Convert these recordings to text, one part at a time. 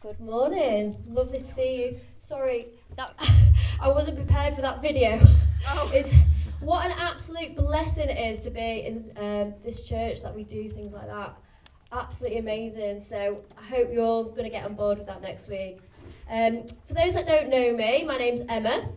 Good morning. Lovely to see you. Sorry, that I wasn't prepared for that video. Oh. What an absolute blessing it is to be in this church that we do things like that. Absolutely amazing. So I hope you're all going to get on board with that next week. For those that don't know me, my name's Emma.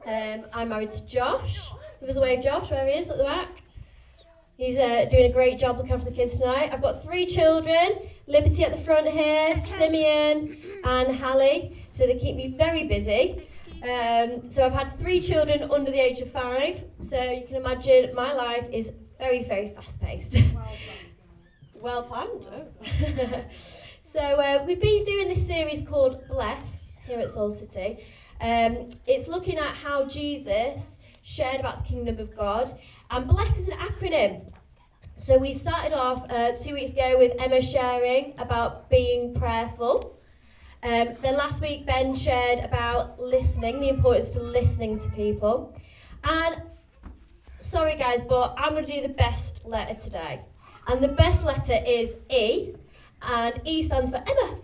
I'm married to Josh. Give us a wave, Josh, where he is at the back. He's doing a great job looking after the kids tonight. I've got 3 children, Liberty at the front here, Simeon and Hallie, so they keep me very busy. So I've had 3 children under the age of 5, so you can imagine my life is very, very fast-paced. Well planned. Oh. So we've been doing this series called Bless here at Soulcity. It's looking at how Jesus shared about the kingdom of God, and Bless is an acronym. So we started off 2 weeks ago with Emma sharing about being prayerful. Then last week Ben shared about listening, the importance to listening to people. And sorry guys, but I'm going to do the best letter today. And the best letter is E, and E stands for Emma.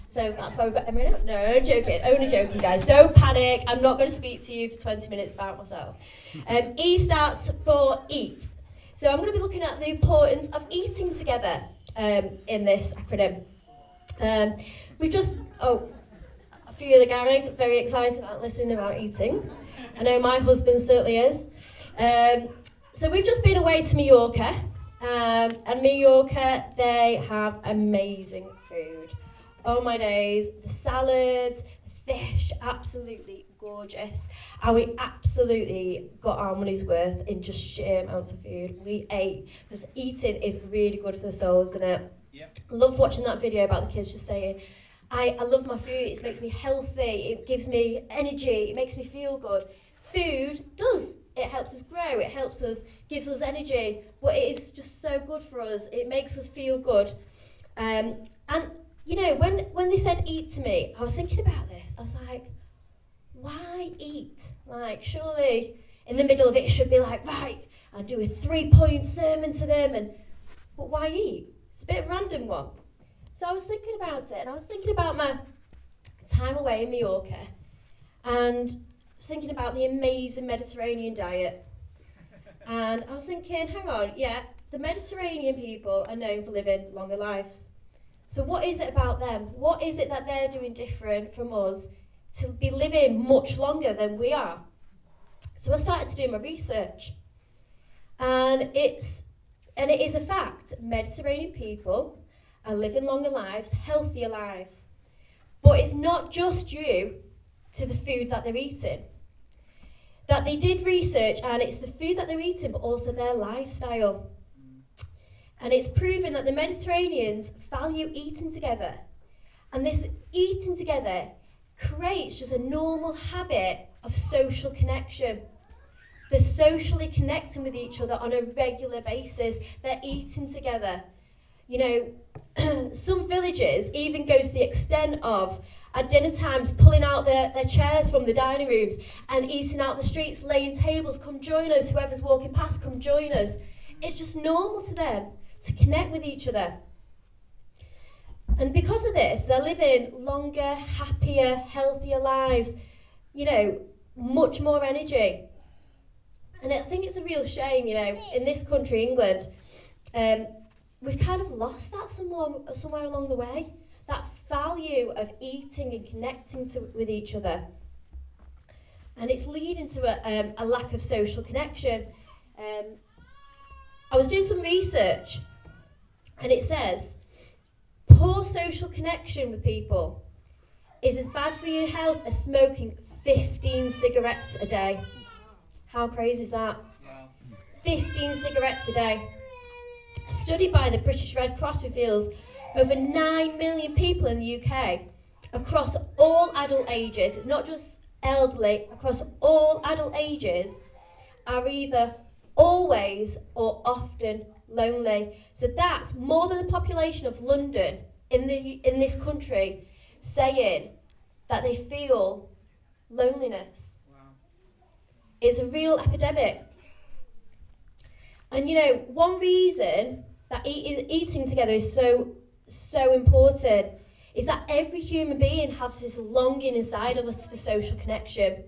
So that's why we've got Emma in it. No, joking, only joking guys. Don't panic, I'm not going to speak to you for 20 minutes about myself. E starts for eat. So I'm going to be looking at the importance of eating together in this acronym. We've just, a few of the guys are very excited about listening about eating. I know my husband certainly is. So we've just been away to Mallorca. And Mallorca, they have amazing food. Oh my days, the salads, the fish, absolutely gorgeous. And we absolutely got our money's worth in just sheer amounts of food. We ate, because eating is really good for the soul, isn't it? Yep. I loved watching that video about the kids just saying, I love my food, it makes me healthy, it gives me energy, it makes me feel good. Food does. It helps us grow, it helps us, gives us energy, but it is just so good for us. It makes us feel good. And, you know, when they said eat to me, I was thinking about this. I was like, why eat? Like, surely in the middle of it should be like, right, I'll do a 3-point sermon to them, but why eat? It's a bit of a random one. So I was thinking about it, and I was thinking about my time away in Mallorca, and thinking about the amazing Mediterranean diet. And I was thinking, hang on, yeah, the Mediterranean people are known for living longer lives. So what is it about them? What is it that they're doing different from us to be living much longer than we are? So I started to do my research. And it is a fact, Mediterranean people are living longer lives, healthier lives. But it's not just due to the food that they're eating. That they did research, and it's the food that they're eating, but also their lifestyle. And it's proven that the Mediterraneans value eating together. And this eating together creates just a normal habit of social connection. They're socially connecting with each other on a regular basis. They're eating together. You know, some villages even go to the extent of, at dinner times, pulling out their chairs from the dining rooms and eating out the streets, laying tables, come join us, whoever's walking past, come join us. It's just normal to them to connect with each other. And because of this, they're living longer, happier, healthier lives, you know, much more energy. And I think it's a real shame, you know, in this country, England, we've kind of lost that somewhere along the way. That value of eating and connecting with each other. And it's leading to a lack of social connection. I was doing some research, and it says, poor social connection with people is as bad for your health as smoking 15 cigarettes a day. How crazy is that? Wow. 15 cigarettes a day. A study by the British Red Cross reveals over 9 million people in the UK, across all adult ages, it's not just elderly, across all adult ages, are either always or often lonely. So that's more than the population of London in this country saying that they feel loneliness. Wow. It's a real epidemic. And you know, one reason that eating together is so important is that every human being has this longing inside of us for social connection.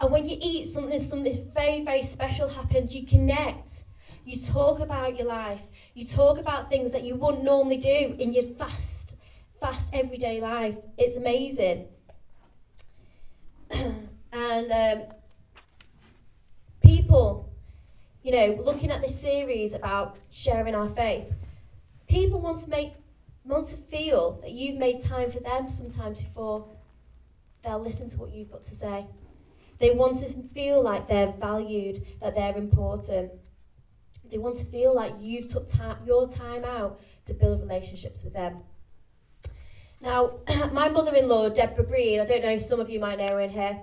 And when you eat something very, very special happens, you connect. You talk about your life. You talk about things that you wouldn't normally do in your fast everyday life. It's amazing. And people, you know, looking at this series about sharing our faith, people want to feel that you've made time for them sometimes before they'll listen to what you've got to say. They want to feel like they're valued, that they're important. They want to feel like you've took your time out to build relationships with them. Now, my mother-in-law, Deborah Green, I don't know if some of you might know her in here,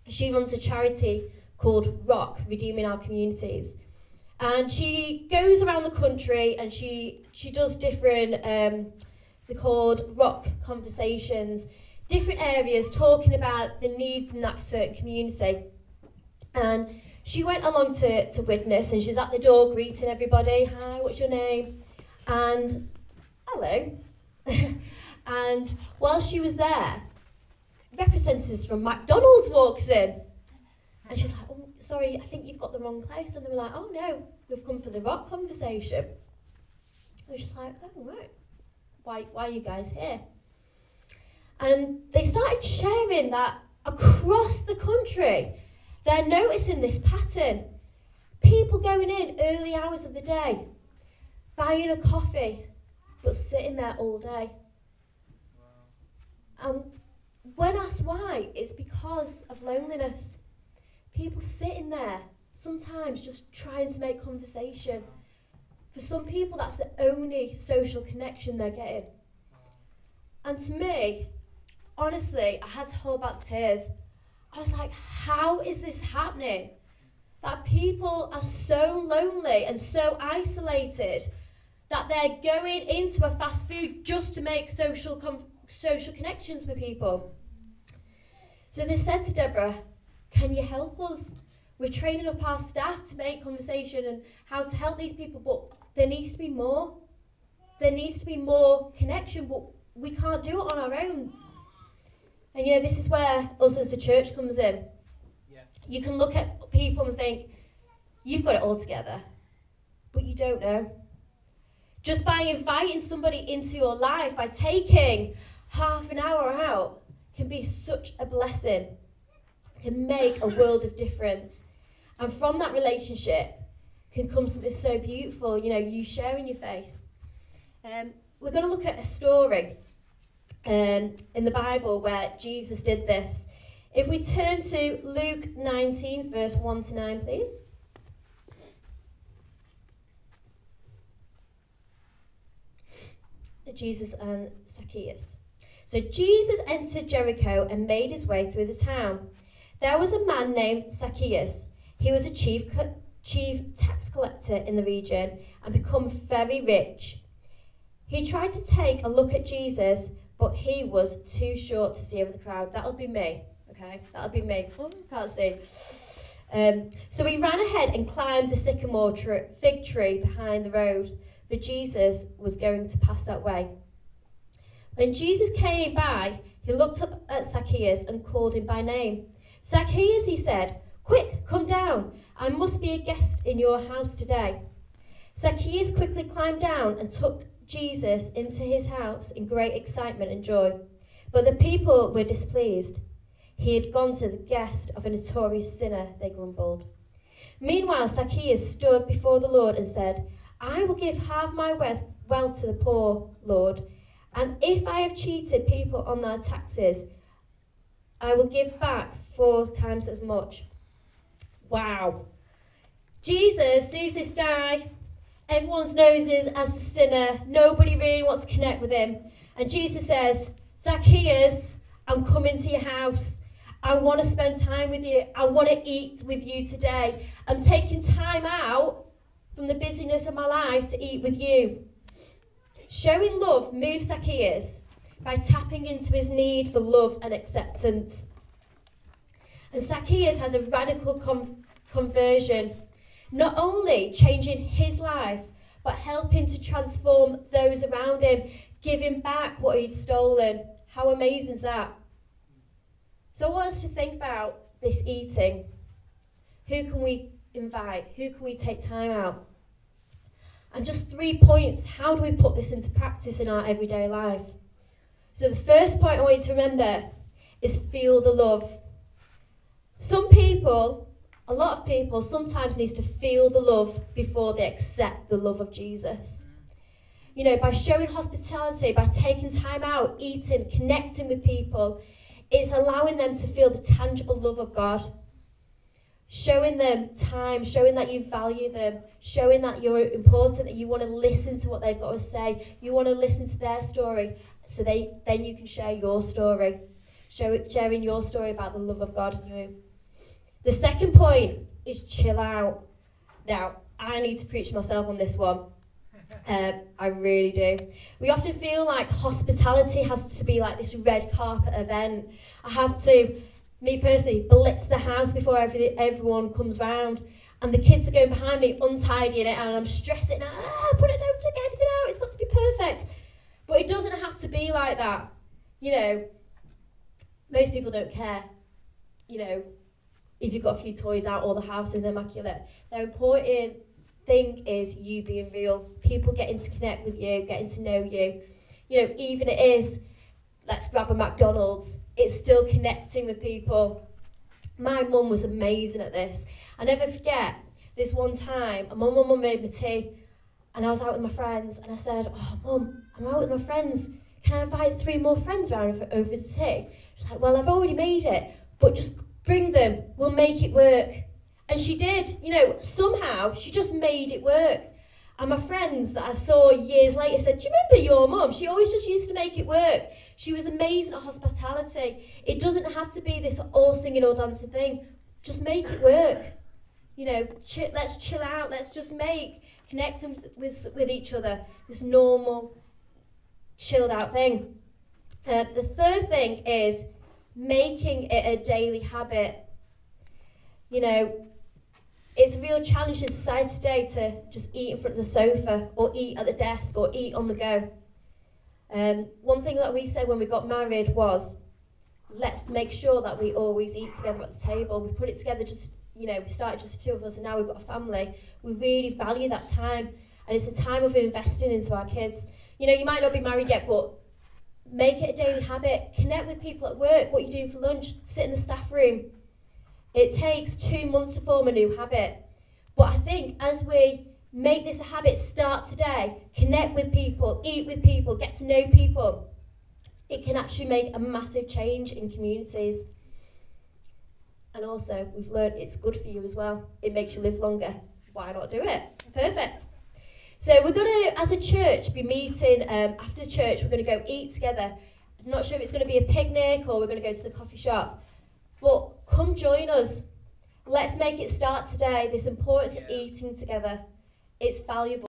she runs a charity called Rock, Redeeming Our Communities. And she goes around the country and she does different, they're called Rock Conversations, different areas talking about the needs in that certain community. And she went along to witness, and she's at the door greeting everybody. Hi, what's your name? And hello. And while she was there, representatives from McDonald's walks in. And she's like, oh, sorry, I think you've got the wrong place. And they were like, oh no, we've come for the Rock conversation. And she's like, oh right, why are you guys here? And they started sharing that across the country, they're noticing this pattern. People going in early hours of the day, buying a coffee, but sitting there all day. And when asked why, it's because of loneliness. People sitting there, sometimes just trying to make conversation. For some people, that's the only social connection they're getting. And to me, honestly, I had to hold back the tears. I was like, how is this happening? That people are so lonely and so isolated that they're going into a fast food just to make social connections with people. So they said to Deborah, can you help us? We're training up our staff to make conversation and how to help these people, but there needs to be more. There needs to be more connection, but we can't do it on our own. And you know, this is where us as the church comes in. Yeah. You can look at people and think, you've got it all together, but you don't know. Just by inviting somebody into your life, by taking half an hour out, can be such a blessing, can make a world of difference. And from that relationship can come something so beautiful, you know, you sharing your faith. We're going to look at a story in the Bible where Jesus did this. If we turn to Luke 19, verse 1 to 9, please. Jesus and Zacchaeus. So Jesus entered Jericho and made his way through the town. There was a man named Zacchaeus. He was a chief tax collector in the region and become very rich. He tried to take a look at Jesus, but he was too short to see over the crowd. That'll be me, okay? That'll be me. Oh, I can't see. So he ran ahead and climbed the sycamore fig tree behind the road, for Jesus was going to pass that way. When Jesus came by, he looked up at Zacchaeus and called him by name. Zacchaeus, he said, quick, come down. I must be a guest in your house today. Zacchaeus quickly climbed down and took Jesus into his house in great excitement and joy. But the people were displeased. He had gone to the guest of a notorious sinner, they grumbled. Meanwhile, Zacchaeus stood before the Lord and said, I will give half my wealth to the poor, Lord, and if I have cheated people on their taxes, I will give back 4 times as much. Wow. Jesus sees this guy. Everyone knows him as a sinner. Nobody really wants to connect with him. And Jesus says, Zacchaeus, I'm coming to your house. I want to spend time with you. I want to eat with you today. I'm taking time out from the busyness of my life to eat with you. Showing love moves Zacchaeus by tapping into his need for love and acceptance. And Zacchaeus has a radical conversion, not only changing his life, but helping to transform those around him. giving back what he'd stolen. How amazing is that? So I want us to think about this eating. Who can we invite? Who can we take time out? And just 3 points, how do we put this into practice in our everyday life? So the first point I want you to remember is feel the love. Some people, a lot of people, sometimes need to feel the love before they accept the love of Jesus. You know, by showing hospitality, by taking time out, eating, connecting with people, it's allowing them to feel the tangible love of God. Showing them time, showing that you value them, showing that you're important, that you want to listen to what they've got to say, you want to listen to their story, so then you can share your story, sharing your story about the love of God in you. The second point is chill out. Now, I need to preach myself on this one. I really do. We often feel like hospitality has to be like this red carpet event. I have to, me personally, blitz the house before everyone comes round, and the kids are going behind me untidying it, and I'm stressing, put it down, don't get anything out, it's got to be perfect. But it doesn't have to be like that. You know, most people don't care, you know, if you've got a few toys out or the house is immaculate. The important thing is you being real, people getting to connect with you, getting to know you. You know, even it is, let's grab a McDonald's, it's still connecting with people. My mum was amazing at this. I never forget this one time, my mum made me tea, and I was out with my friends, and I said, oh Mum, I'm out with my friends, can I invite 3 more friends round over to tea? She's like, well, I've already made it, but just bring them, we'll make it work. And she did, you know, somehow she just made it work. And my friends that I saw years later said, do you remember your mum? She always just used to make it work. She was amazing at hospitality. It doesn't have to be this all singing, all dancing thing. Just make it work. You know, let's chill out. Let's just connect with each other. This normal, chilled out thing. The third thing is making it a daily habit. You know, it's a real challenge in society today to just eat in front of the sofa, or eat at the desk, or eat on the go. One thing that we said when we got married was, let's make sure that we always eat together at the table. We put it together just, you know, we started just the 2 of us, and now we've got a family. We really value that time, and it's a time of investing into our kids. You know, you might not be married yet, but make it a daily habit. Connect with people at work, what you're doing for lunch, sit in the staff room. It takes 2 months to form a new habit. But I think as we make this a habit, start today, connect with people, eat with people, get to know people, it can actually make a massive change in communities. And also, we've learned it's good for you as well. It makes you live longer. Why not do it? Perfect. So we're going to, as a church, be meeting after church. We're going to go eat together. I'm not sure if it's going to be a picnic or we're going to go to the coffee shop. But come join us. Let's make it start today, this importance of eating together. It's valuable.